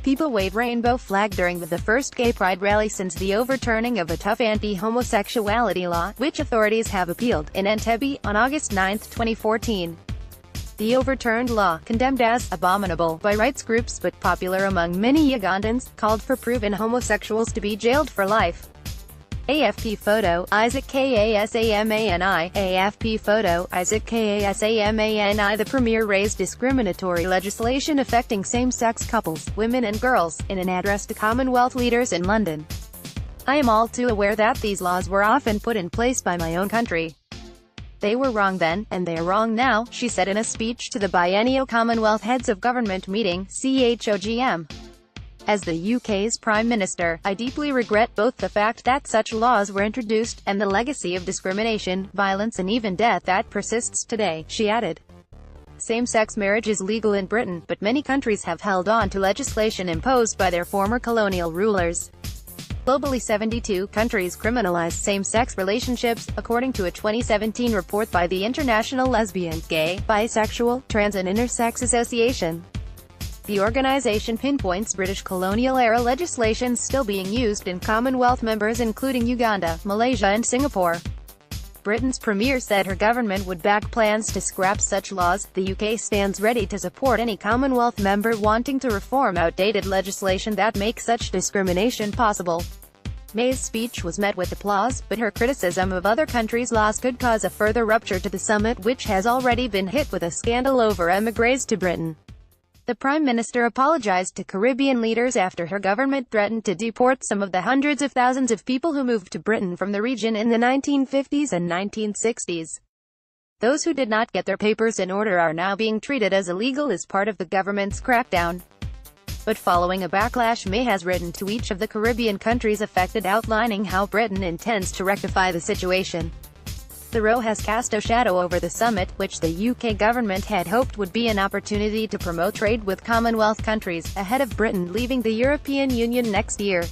People waved rainbow flag during the first gay pride rally since the overturning of a tough anti-homosexuality law, which authorities have appealed, in Entebbe, on August 9, 2014. The overturned law, condemned as abominable by rights groups but popular among many Ugandans, called for proven homosexuals to be jailed for life. AFP photo, Isaac KASAMANI, AFP photo, Isaac KASAMANI. The Premier raised discriminatory legislation affecting same-sex couples, women and girls, in an address to Commonwealth leaders in London. I am all too aware that these laws were often put in place by my own country. They were wrong then, and they are wrong now, she said in a speech to the biennial Commonwealth Heads of Government meeting, CHOGM. As the UK's Prime Minister, I deeply regret both the fact that such laws were introduced, and the legacy of discrimination, violence and even death that persists today, she added. Same-sex marriage is legal in Britain, but many countries have held on to legislation imposed by their former colonial rulers. Globally, 72 countries criminalize same-sex relationships, according to a 2017 report by the International Lesbian, Gay, Bisexual, Trans and Intersex Association. The organization pinpoints British colonial-era legislation still being used in Commonwealth members including Uganda, Malaysia and Singapore. Britain's Premier said her government would back plans to scrap such laws. The UK stands ready to support any Commonwealth member wanting to reform outdated legislation that makes such discrimination possible. May's speech was met with applause, but her criticism of other countries' laws could cause a further rupture to the summit, which has already been hit with a scandal over émigrés to Britain. The Prime Minister apologized to Caribbean leaders after her government threatened to deport some of the hundreds of thousands of people who moved to Britain from the region in the 1950s and 1960s. Those who did not get their papers in order are now being treated as illegal as part of the government's crackdown. But following a backlash, May has written to each of the Caribbean countries affected outlining how Britain intends to rectify the situation. The row has cast a shadow over the summit, which the UK government had hoped would be an opportunity to promote trade with Commonwealth countries, ahead of Britain leaving the European Union next year.